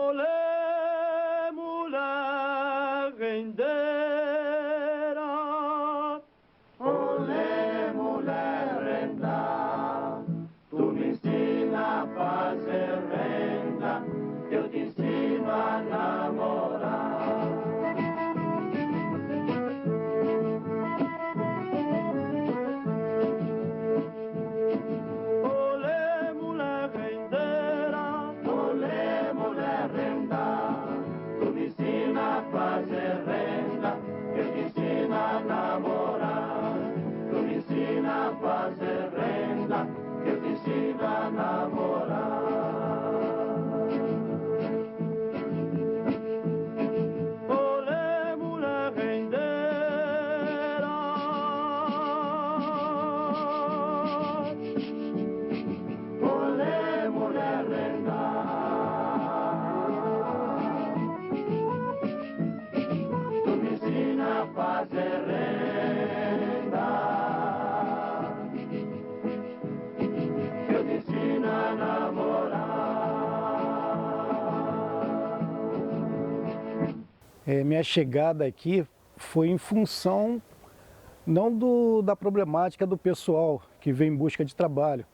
Olé, mulher rendeira. Olé, mulher renda. Tu me ensina a fazer renda, eu te ensino a namorar. Olé, mulher rendeira. Olé, mulher renda. Tu me ensina a fazer renda, eu te ensino a namorar. Tu me ensina a fazer renda, eu te ensino a namorar. Olé, mulher rendeira. Olé, mulher renda. Tu me ensina a fazer renda, eu te ensino a namorar. Minha chegada aqui foi em função não da problemática do pessoal que vem em busca de trabalho.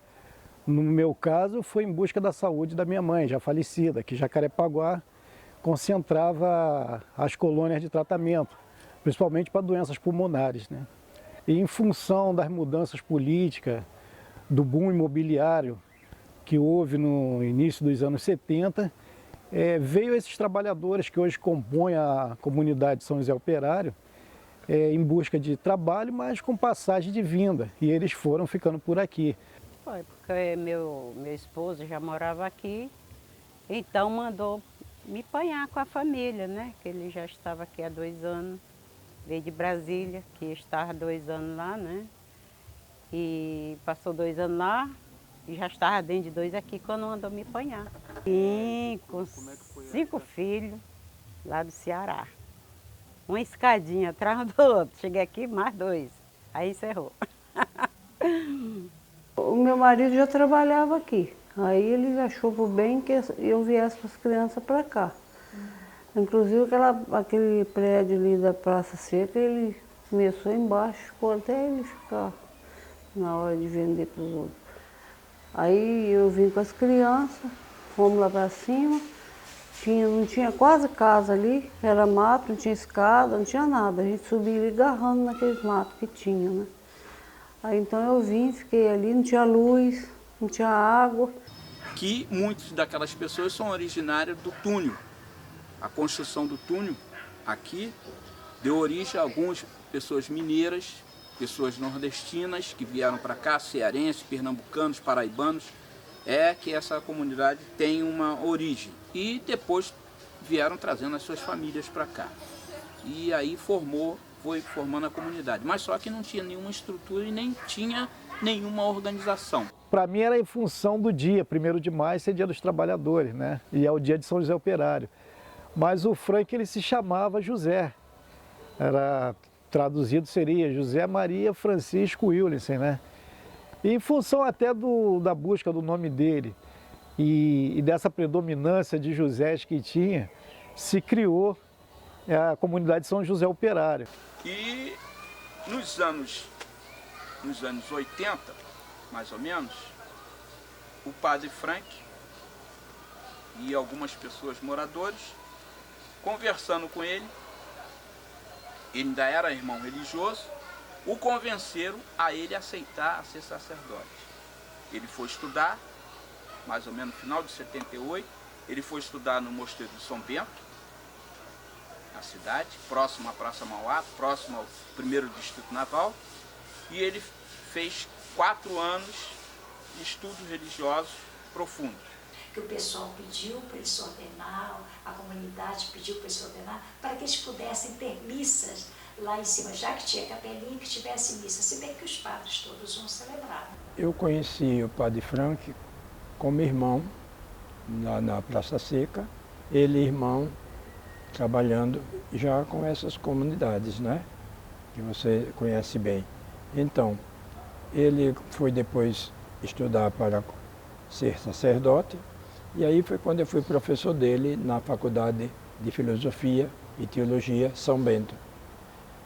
No meu caso, foi em busca da saúde da minha mãe, já falecida, que Jacarepaguá concentrava as colônias de tratamento, principalmente para doenças pulmonares, né? E em função das mudanças políticas, do boom imobiliário que houve no início dos anos 70, veio esses trabalhadores que hoje compõem a comunidade São José Operário em busca de trabalho, mas com passagem de vinda, e eles foram ficando por aqui. Foi porque meu esposo já morava aqui, então mandou me apanhar com a família, né? Que ele já estava aqui há 2 anos, veio de Brasília, que estava 2 anos lá, né? E passou 2 anos lá e já estava dentro de 2 aqui quando mandou me apanhar. Sim, com 5 filhos lá do Ceará. Uma escadinha atrás do outro. Cheguei aqui, mais 2. Aí encerrou. O meu marido já trabalhava aqui. Aí ele achou por bem que eu viesse com as crianças para cá. Inclusive aquele prédio ali da Praça Seca, ele começou embaixo, ficou até ele ficar na hora de vender para os outros. Aí eu vim com as crianças, fomos lá para cima, não tinha quase casa ali, era mato, não tinha escada, não tinha nada. A gente subia ali agarrando naqueles matos que tinha, né? Aí então eu vim, fiquei ali, não tinha luz, não tinha água. Que muitas daquelas pessoas são originárias do túnel. A construção do túnel aqui deu origem a algumas pessoas mineiras, pessoas nordestinas que vieram para cá, cearenses, pernambucanos, paraibanos, que essa comunidade tem uma origem. E depois vieram trazendo as suas famílias para cá. E aí foi formando a comunidade. Mas só que não tinha nenhuma estrutura e nem tinha nenhuma organização. Para mim era em função do dia, 1º de maio, ser dia dos trabalhadores, né? E é o dia de São José Operário. Mas o Frank, ele se chamava José. Traduzido seria José Maria Francisco Williamson, né? E em função até da busca do nome dele e dessa predominância de Josés que tinha, se criou a comunidade São José Operário. E nos anos 80, mais ou menos, o padre Frank e algumas pessoas moradores, conversando com ele ainda era irmão religioso, o convenceram a ele aceitar a ser sacerdote. Ele foi estudar, mais ou menos no final de 78, ele foi estudar no Mosteiro de São Bento, na cidade, próximo à Praça Mauá, próximo ao 1º Distrito Naval, e ele fez 4 anos de estudos religiosos profundos. Que o pessoal pediu para ele se ordenar, a comunidade pediu para ele se ordenar, para que eles pudessem ter missas lá em cima, já que tinha capelinha, que tivesse missa, se bem que os padres todos vão celebrar. Eu conheci o padre Frank como irmão na Praça Seca, ele irmão trabalhando já com essas comunidades, né? Que você conhece bem. Então, ele foi depois estudar para ser sacerdote E aí foi quando eu fui professor dele na Faculdade de Filosofia e Teologia São Bento.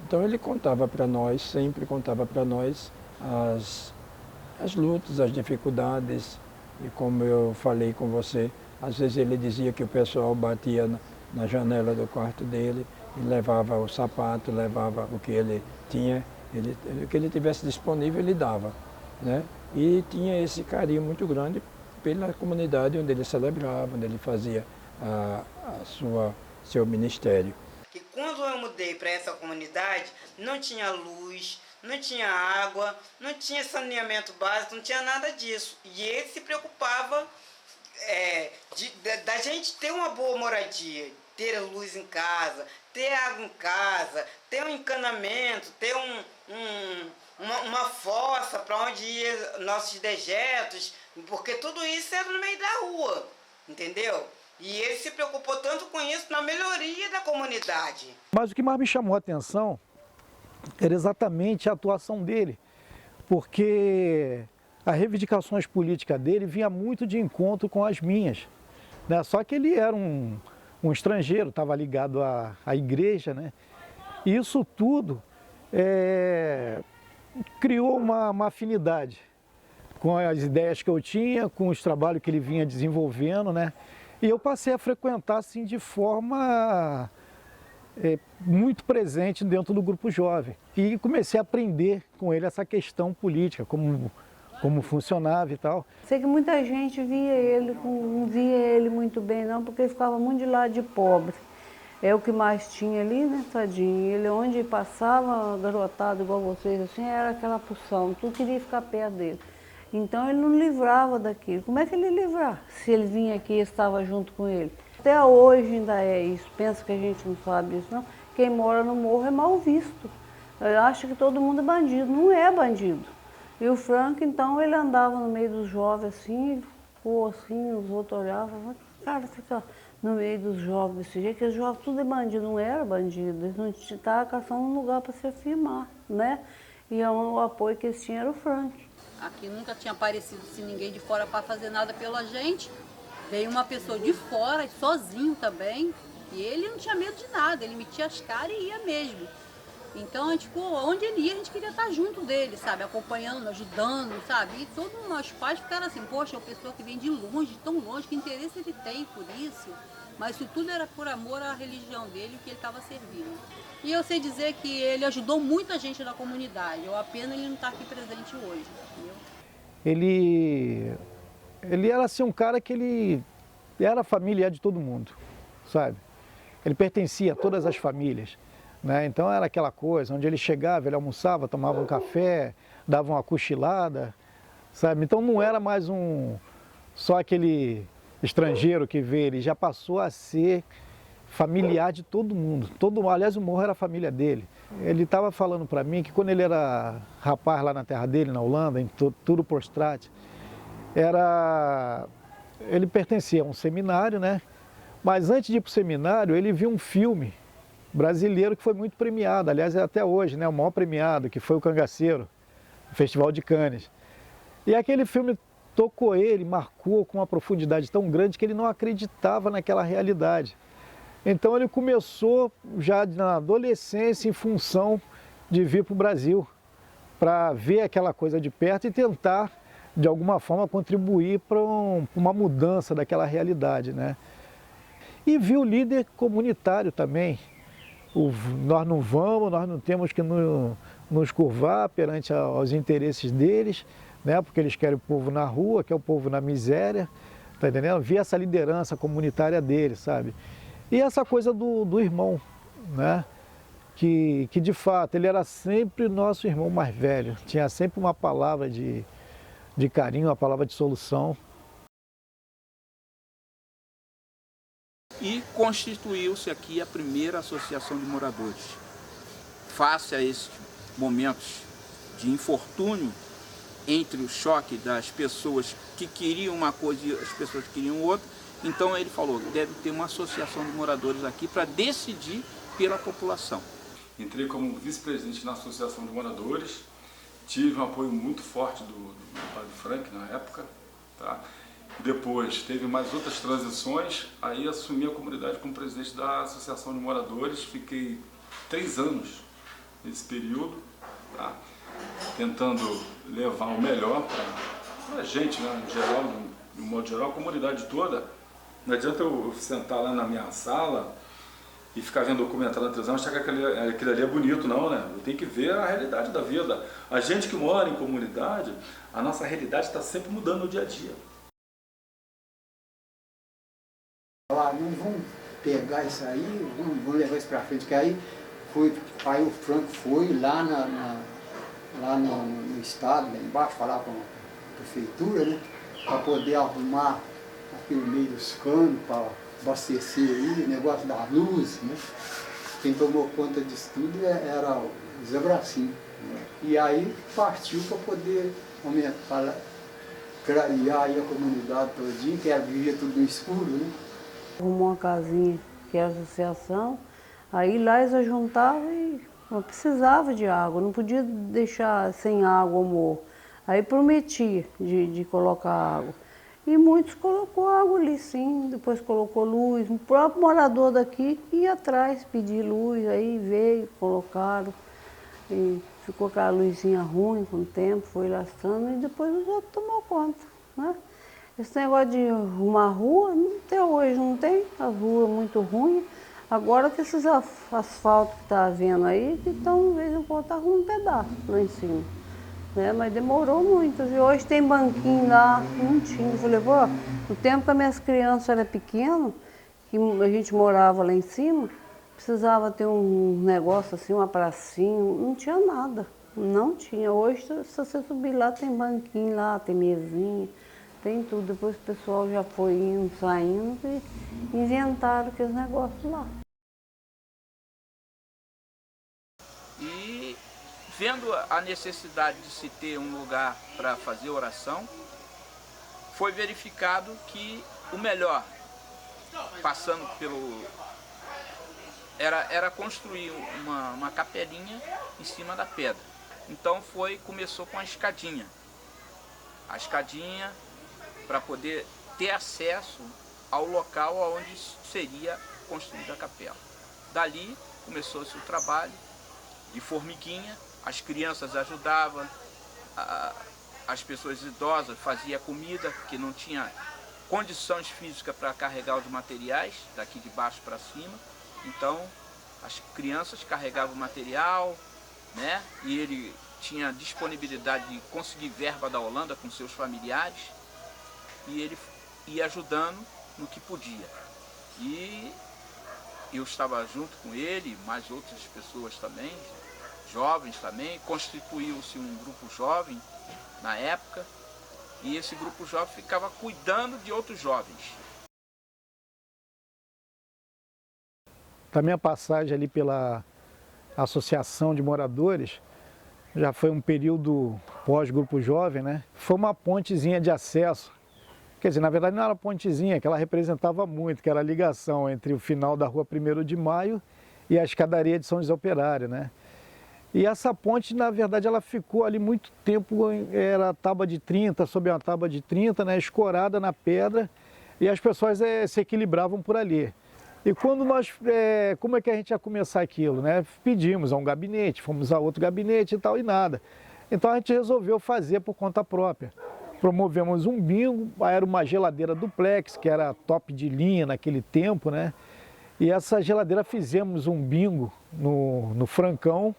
Então ele contava para nós, sempre contava para nós as lutas, as dificuldades, e como eu falei com você, às vezes ele dizia que o pessoal batia na janela do quarto dele e levava o sapato, levava o que ele tinha, o que ele tivesse disponível ele dava, né? E tinha esse carinho muito grande pela comunidade onde ele celebrava, onde ele fazia seu ministério. E quando eu mudei para essa comunidade, não tinha luz, não tinha água, não tinha saneamento básico, não tinha nada disso. E ele se preocupava da gente ter uma boa moradia, ter luz em casa, ter água em casa, ter um encanamento, ter uma fossa para onde iam nossos dejetos, porque tudo isso era no meio da rua, entendeu? E ele se preocupou tanto com isso na melhoria da comunidade. Mas o que mais me chamou a atenção era exatamente a atuação dele, porque as reivindicações políticas dele vinha muito de encontro com as minhas, né? Só que ele era um estrangeiro, estava ligado à igreja, né? E isso tudo criou uma afinidade com as ideias que eu tinha, com os trabalhos que ele vinha desenvolvendo, né? E eu passei a frequentar assim de forma muito presente dentro do grupo jovem. E comecei a aprender com ele essa questão política, como funcionava e tal. Sei que muita gente não via ele muito bem não, porque ele ficava muito de lado de pobre. É o que mais tinha ali, né, tadinho? Ele onde passava, garotado igual vocês, assim, era aquela pulsão, tudo queria ficar perto dele. Então ele não livrava daquilo. Como é que ele ia livrar se ele vinha aqui e estava junto com ele? Até hoje ainda é isso. Pensa que a gente não sabe isso, não. Quem mora no morro é mal visto. Eu acho que todo mundo é bandido. Não é bandido. E o Frank, então, ele andava no meio dos jovens assim, ficou assim, os outros olhavam, cara, fica no meio dos jovens desse jeito, que os jovens tudo é bandido, não era bandido, eles não estavam caçando um lugar para se afirmar, né? E o apoio que eles tinham era o Frank. Aqui nunca tinha aparecido assim, ninguém de fora para fazer nada pela gente. Veio uma pessoa de fora, sozinho também, e ele não tinha medo de nada, ele metia as caras e ia mesmo. Então, a gente, onde ele ia, a gente queria estar junto dele, sabe? Acompanhando, ajudando, sabe? E todos os pais ficaram assim, poxa, é uma pessoa que vem de longe, tão longe, que interesse ele tem por isso? Mas isso tudo era por amor à religião dele, que ele estava servindo. E eu sei dizer que ele ajudou muita gente na comunidade, a pena ele não estar aqui presente hoje, entendeu? Ele era assim um cara que ele era familiar de todo mundo, sabe? Ele pertencia a todas as famílias. Né? Então era aquela coisa, onde ele chegava, ele almoçava, tomava um café, dava uma cochilada, sabe? Então não era mais só aquele estrangeiro que veio, ele já passou a ser familiar de todo mundo. Aliás, o morro era a família dele. Ele estava falando para mim que quando ele era rapaz lá na terra dele, na Holanda, em Turuporstraat, ele pertencia a um seminário, né? Mas antes de ir para o seminário, ele viu um filme brasileiro que foi muito premiado, aliás, até hoje, né, o maior premiado, que foi o Cangaceiro, o Festival de Cannes. E aquele filme tocou ele, marcou com uma profundidade tão grande que ele não acreditava naquela realidade. Então ele começou já na adolescência em função de vir para o Brasil, para ver aquela coisa de perto e tentar, de alguma forma, contribuir para uma mudança daquela realidade, né? E viu o líder comunitário também. Nós não temos que nos curvar perante aos interesses deles, né? Porque eles querem o povo na rua, quer o povo na miséria, tá entendendo? Vi essa liderança comunitária deles, sabe? E essa coisa do irmão, né? Que de fato ele era sempre nosso irmão mais velho, tinha sempre uma palavra de carinho, uma palavra de solução. E constituiu-se aqui a primeira associação de moradores. Face a esses momentos de infortúnio entre o choque das pessoas que queriam uma coisa e as pessoas que queriam outra, então ele falou que deve ter uma associação de moradores aqui para decidir pela população. Entrei como vice-presidente na associação de moradores, tive um apoio muito forte do padre Frank na época, tá? Depois teve mais outras transições, aí assumi a comunidade como presidente da Associação de Moradores, fiquei 3 anos nesse período, tá? Tentando levar o melhor para a gente, né, em geral, de um modo geral, a comunidade toda. Não adianta eu sentar lá na minha sala e ficar vendo documentário na televisão, achar que aquilo ali é bonito, não, né? Eu tenho que ver a realidade da vida. A gente que mora em comunidade, a nossa realidade está sempre mudando no dia a dia. Não vamos pegar isso aí, vamos levar isso para frente, que aí o Franco foi lá, lá no estado, lá embaixo, falar com a prefeitura, né, para poder arrumar aquele meio dos canos, para abastecer aí, o negócio da luz, né. Quem tomou conta disso tudo era o Zé Bracinho, né. E aí partiu para poder aumentar, criar aí a comunidade todinha, que vivia tudo no escuro, né. Arrumou uma casinha, que era a associação, aí lá eles juntavam e não precisava de água, não podia deixar sem água o morro. Aí prometia de colocar água. E muitos colocou água ali sim, depois colocou luz. O próprio morador daqui ia atrás pedir luz, aí veio, colocaram. E ficou aquela luzinha ruim com o tempo, foi lastrando e depois os outros tomou conta, né? Esse negócio de arrumar rua, até hoje não tem, as ruas muito ruins. Agora que esses asfaltos que está havendo aí, que estão, de vez em quando, tá arrumando um pedaço lá em cima. Né? Mas demorou muito. E hoje tem banquinho lá, não tinha. Eu falei, pô, no tempo que as minhas crianças eram pequenas, que a gente morava lá em cima, precisava ter um negócio assim, uma pracinha, não tinha nada. Não tinha. Hoje, se você subir lá, tem banquinho lá, tem mesinha. Tem tudo, depois o pessoal já foi indo, saindo e inventaram aqueles negócios lá. E vendo a necessidade de se ter um lugar para fazer oração, foi verificado que o melhor, passando pelo... era construir uma capelinha em cima da pedra. Então começou com a escadinha. A escadinha para poder ter acesso ao local onde seria construída a capela. Dali começou-se o trabalho de formiguinha, as crianças ajudavam, as pessoas idosas faziam comida, que não tinha condições físicas para carregar os materiais, daqui de baixo para cima. Então as crianças carregavam o material, né? E ele tinha disponibilidade de conseguir verba da Holanda com seus familiares, e ele ia ajudando no que podia. E eu estava junto com ele, mais outras pessoas também, jovens também. Constituiu-se um grupo jovem na época, e esse grupo jovem ficava cuidando de outros jovens. Da minha passagem ali pela Associação de Moradores, já foi um período pós-grupo jovem, né? Foi uma pontezinha de acesso. Quer dizer, na verdade não era pontezinha, que ela representava muito, que era a ligação entre o final da rua 1º de Maio e a escadaria de São José Operário, né? E essa ponte, na verdade, ela ficou ali muito tempo, era tábua de 30, sob uma tábua de 30, né? Escorada na pedra, e as pessoas se equilibravam por ali. E quando como é que a gente ia começar aquilo, né? Pedimos a um gabinete, fomos a outro gabinete e tal, e nada. Então a gente resolveu fazer por conta própria. Promovemos um bingo, era uma geladeira duplex, que era top de linha naquele tempo, né? E essa geladeira fizemos um bingo no Francão,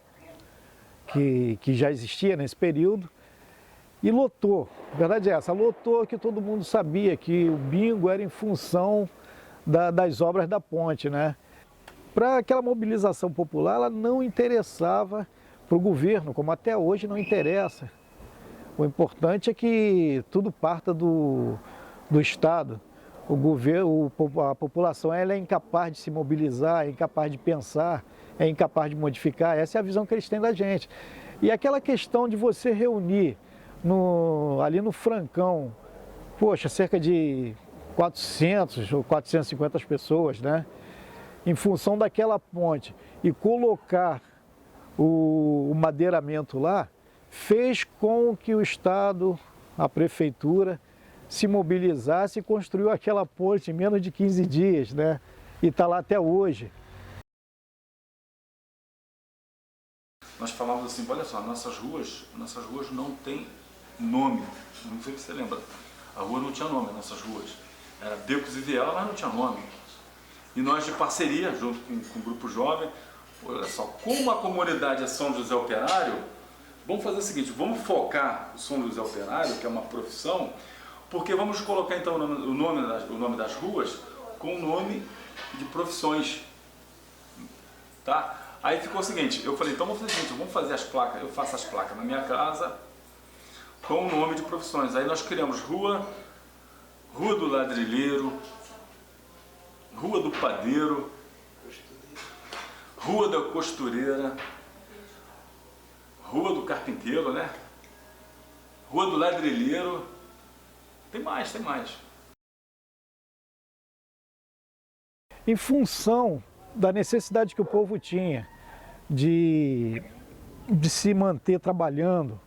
que já existia nesse período, e lotou. A verdade é essa, lotou, que todo mundo sabia que o bingo era em função das obras da ponte, né? Para aquela mobilização popular, ela não interessava para o governo, como até hoje não interessa. O importante é que tudo parta do Estado. O governo, a população, ela é incapaz de se mobilizar, é incapaz de pensar, é incapaz de modificar. Essa é a visão que eles têm da gente. E aquela questão de você reunir ali no Francão, poxa, cerca de 400 ou 450 pessoas, né? Em função daquela ponte, e colocar o madeiramento lá, fez com que o Estado, a Prefeitura, se mobilizasse e construiu aquela ponte em menos de 15 dias, né? E está lá até hoje. Nós falávamos assim, olha só, nossas ruas não tem nome. Não sei se você lembra. A rua não tinha nome, nossas ruas. Era Becos e Viela, mas não tinha nome. E nós, de parceria, junto com o Grupo Jovem, olha só, como a comunidade é São José Operário, vamos fazer o seguinte, vamos focar o São José Operário, que é uma profissão, porque vamos colocar então o nome das ruas com o nome de profissões. Tá? Aí ficou o seguinte, eu falei, então vamos fazer o seguinte, vamos fazer as placas, eu faço as placas na minha casa com o nome de profissões. Aí nós criamos Rua do Ladrilheiro, Rua do Padeiro, Rua da Costureira, Rua do Carpinteiro, né? Rua do Ladrilheiro, tem mais. Em função da necessidade que o povo tinha de se manter trabalhando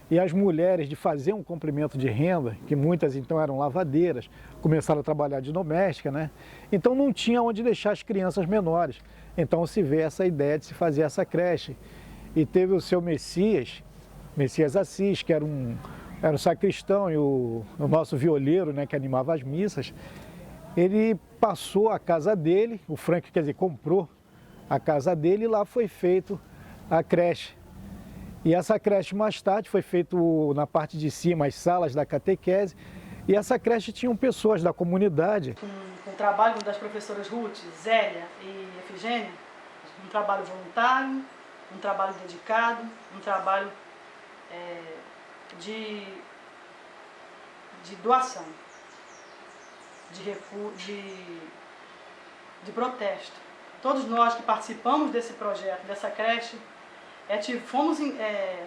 e as mulheres de fazer um complemento de renda, que muitas então eram lavadeiras, começaram a trabalhar de doméstica, né? Então não tinha onde deixar as crianças menores. Então se vê essa ideia de se fazer essa creche. E teve o seu Messias Assis, que era o sacristão e o nosso violeiro, né, que animava as missas. Ele passou a casa dele, o Frank, quer dizer, comprou a casa dele e lá foi feito a creche. E essa creche mais tarde foi feito na parte de cima, as salas da catequese, e essa creche tinham pessoas da comunidade. Com o trabalho das professoras Ruth, Zélia e Efigênia, um trabalho voluntário, um trabalho dedicado, um trabalho de doação, de protesto. Todos nós que participamos desse projeto, dessa creche,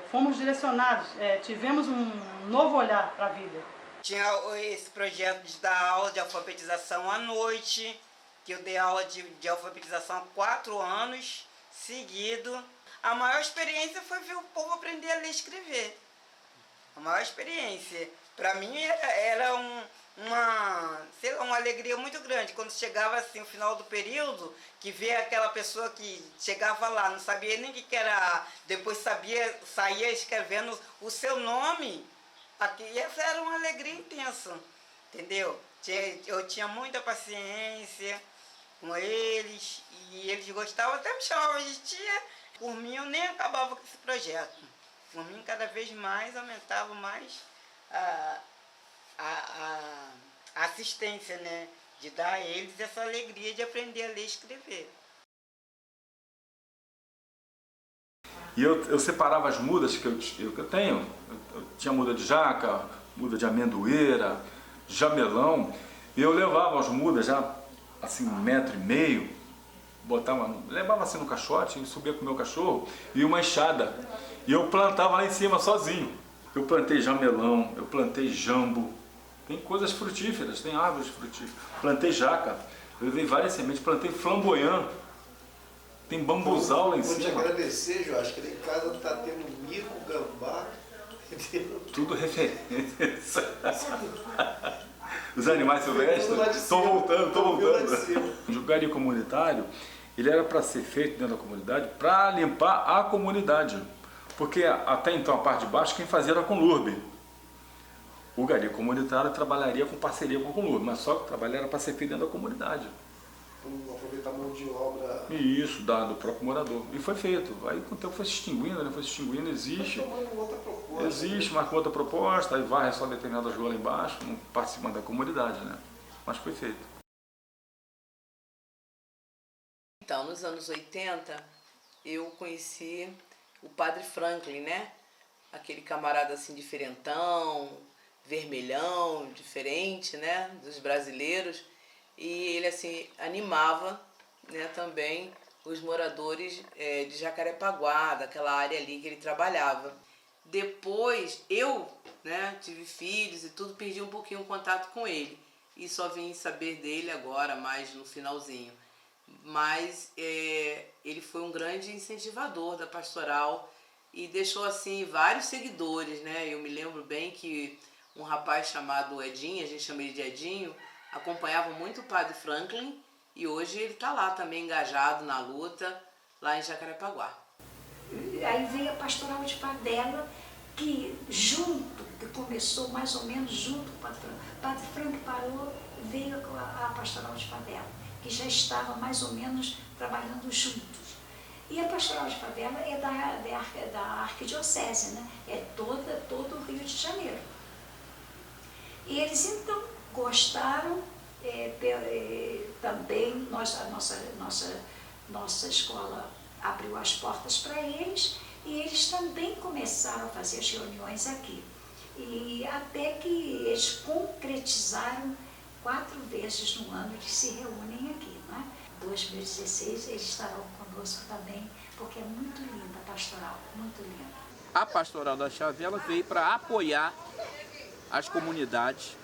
fomos direcionados, tivemos um novo olhar para a vida. Tinha esse projeto de dar aula de alfabetização à noite, que eu dei aula de alfabetização há 4 anos seguidos. A maior experiência foi ver o povo aprender a ler e escrever. A maior experiência. Para mim era uma alegria muito grande quando chegava assim o final do período, que vê aquela pessoa que chegava lá, não sabia nem o que era, depois saía escrevendo o seu nome. E essa era uma alegria intensa, entendeu? Eu tinha muita paciência com eles e eles gostavam, até me chamavam de tia. Por mim eu nem acabava com esse projeto. Por mim cada vez mais aumentava mais a assistência, né? De dar a eles essa alegria de aprender a ler e escrever. E eu separava as mudas que eu tenho. Eu tinha muda de jaca, muda de amendoeira, jamelão. E eu levava as mudas já assim 1,5 metro, levava assim no caixote, e subia com o meu cachorro e uma enxada. E eu plantava lá em cima sozinho. Eu plantei jamelão, eu plantei jambo. Tem coisas frutíferas, tem árvores frutíferas. Plantei jaca, eu levei várias sementes, plantei flamboyant. Tem bambuzal lá em cima. Vou te agradecer, João. Acho que lá em casa está tendo mico, gambá. Tudo referência. Os animais silvestres estão voltando. O garimpo comunitário, ele era para ser feito dentro da comunidade para limpar a comunidade. Porque até então a parte de baixo quem fazia era a Conlurb. O garimpo comunitário trabalharia com parceria com a Conlurb, mas só que o trabalho era para ser feito dentro da comunidade. Aproveitar a mão de obra. Isso, do próprio morador. E foi feito. Aí com o tempo foi se extinguindo, né? Existe. Existe, mas com outra proposta, aí varre só determinadas ruas lá embaixo, não participando da comunidade, né? Mas foi feito. Então, nos anos 80, eu conheci o Padre Franklin, né? Aquele camarada assim diferentão, vermelhão, diferente, né? Dos brasileiros. E ele assim animava, né, também os moradores de Jacarepaguá, daquela área ali que ele trabalhava. Depois eu, né, tive filhos e tudo, perdi um pouquinho o contato com ele e só vim saber dele agora, mais no finalzinho. Mas ele foi um grande incentivador da pastoral e deixou assim vários seguidores, né? Eu me lembro bem que um rapaz chamado Edinho, a gente chama ele de Edinho, acompanhava muito o padre Franklin e hoje ele está lá também engajado na luta, lá em Jacarepaguá. Aí veio a pastoral de favela, que começou mais ou menos junto com o Padre Frank. O Padre Frank parou, veio a pastoral de favela, que já estava mais ou menos trabalhando juntos. E a pastoral de favela é da arquidiocese, né? É todo o Rio de Janeiro. E eles então gostaram, também nossa escola abriu as portas para eles e eles também começaram a fazer as reuniões aqui. E até que eles concretizaram 4 vezes no ano que se reúnem aqui. Né? Em 2016 eles estarão conosco também, porque é muito linda a pastoral, muito linda. A pastoral da Chavela veio para apoiar as comunidades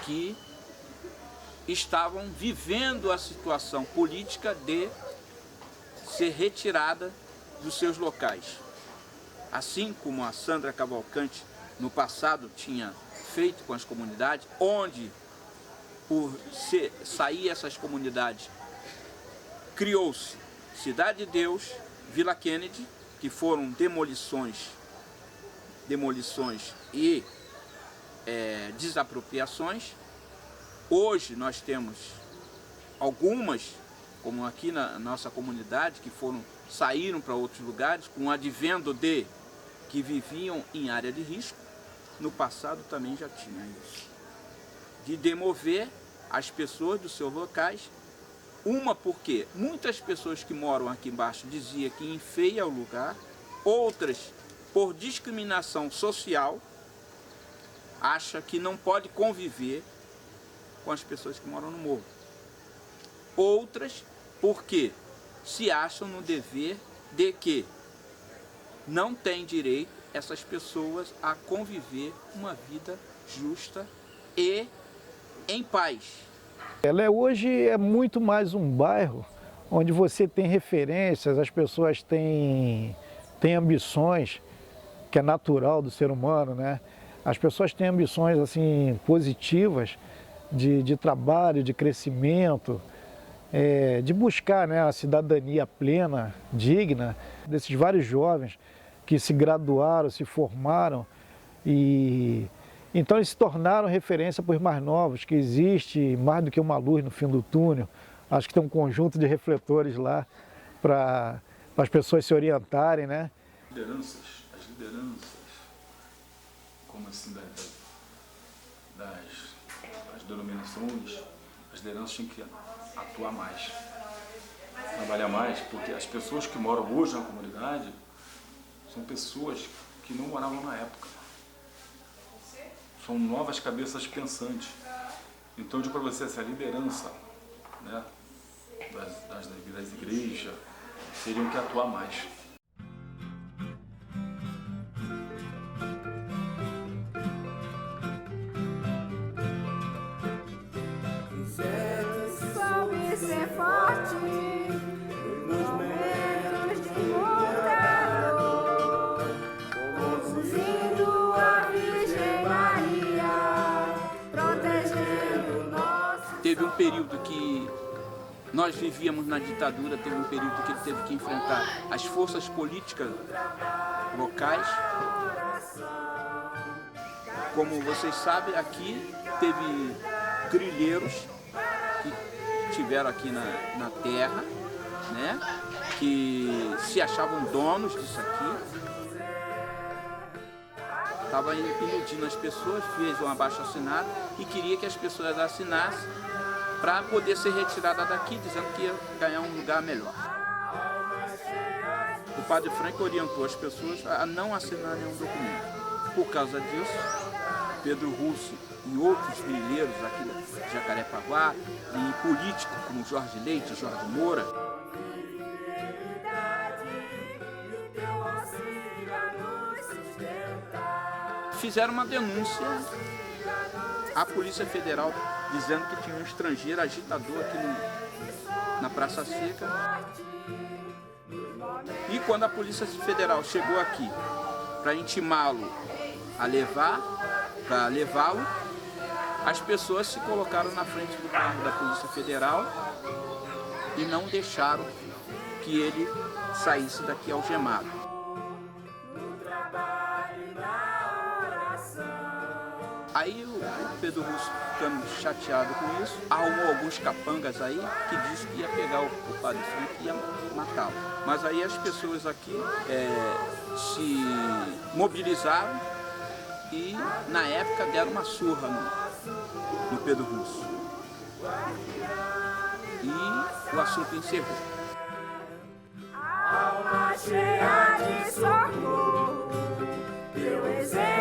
que estavam vivendo a situação política de ser retirada dos seus locais. Assim como a Sandra Cavalcante no passado tinha feito com as comunidades, onde por sair essas comunidades criou-se Cidade de Deus, Vila Kennedy, que foram demolições e desapropriações. Hoje nós temos algumas, como aqui na nossa comunidade, que saíram para outros lugares, com o advento de que viviam em área de risco. No passado também já tinha isso, de demover as pessoas dos seus locais. Uma porque muitas pessoas que moram aqui embaixo diziam que enfeia o lugar, outras por discriminação social, acha que não pode conviver com as pessoas que moram no morro. Outras porque se acham no dever de que não tem direito essas pessoas a conviver uma vida justa e em paz. Ela hoje é muito mais um bairro onde você tem referências, as pessoas têm ambições, que é natural do ser humano, né? As pessoas têm ambições assim, positivas de trabalho, de crescimento, de buscar, né, a cidadania plena, digna, desses vários jovens que se graduaram, se formaram e então eles se tornaram referência para os mais novos, que existe mais do que uma luz no fim do túnel. Acho que tem um conjunto de refletores lá para as pessoas se orientarem, né? As lideranças, como assim das denominações, as lideranças tinham que atuar mais, trabalhar mais, porque as pessoas que moram hoje na comunidade são pessoas que não moravam na época. São novas cabeças pensantes. Então, eu digo para você, essa liderança, né, das igrejas teriam que atuar mais. Soube ser forte nos momentos de muita dor, conduzindo a Virgem Maria, protegendo nosso. Teve um período que nós vivíamos na ditadura, teve um período que ele teve que enfrentar as forças políticas locais. Como vocês sabem, aqui teve trilheiros que tiveram aqui na terra, né, que se achavam donos disso aqui. Estava iludindo as pessoas, fez um abaixo-assinado e queria que as pessoas assinassem para poder ser retirada daqui, dizendo que ia ganhar um lugar melhor. O padre Frank orientou as pessoas a não assinar nenhum documento. Por causa disso, Pedro Russo e outros grileiros aqui de Jacarepaguá, e políticos como Jorge Leite, Jorge Moura, fizeram uma denúncia à Polícia Federal, dizendo que tinha um estrangeiro agitador aqui na Praça Seca. E quando a Polícia Federal chegou aqui para intimá-lo a levar para levá-lo, as pessoas se colocaram na frente do carro da Polícia Federal e não deixaram que ele saísse daqui algemado. Aí o Pedro Russo, ficando chateado com isso, arrumou alguns capangas aí que disse que ia pegar o Padre Frank e ia matá-lo. Mas aí as pessoas aqui se mobilizaram e na época deram uma surra no Pedro Russo. E o assunto encerrou. Alma cheia de socorro, teu exemplo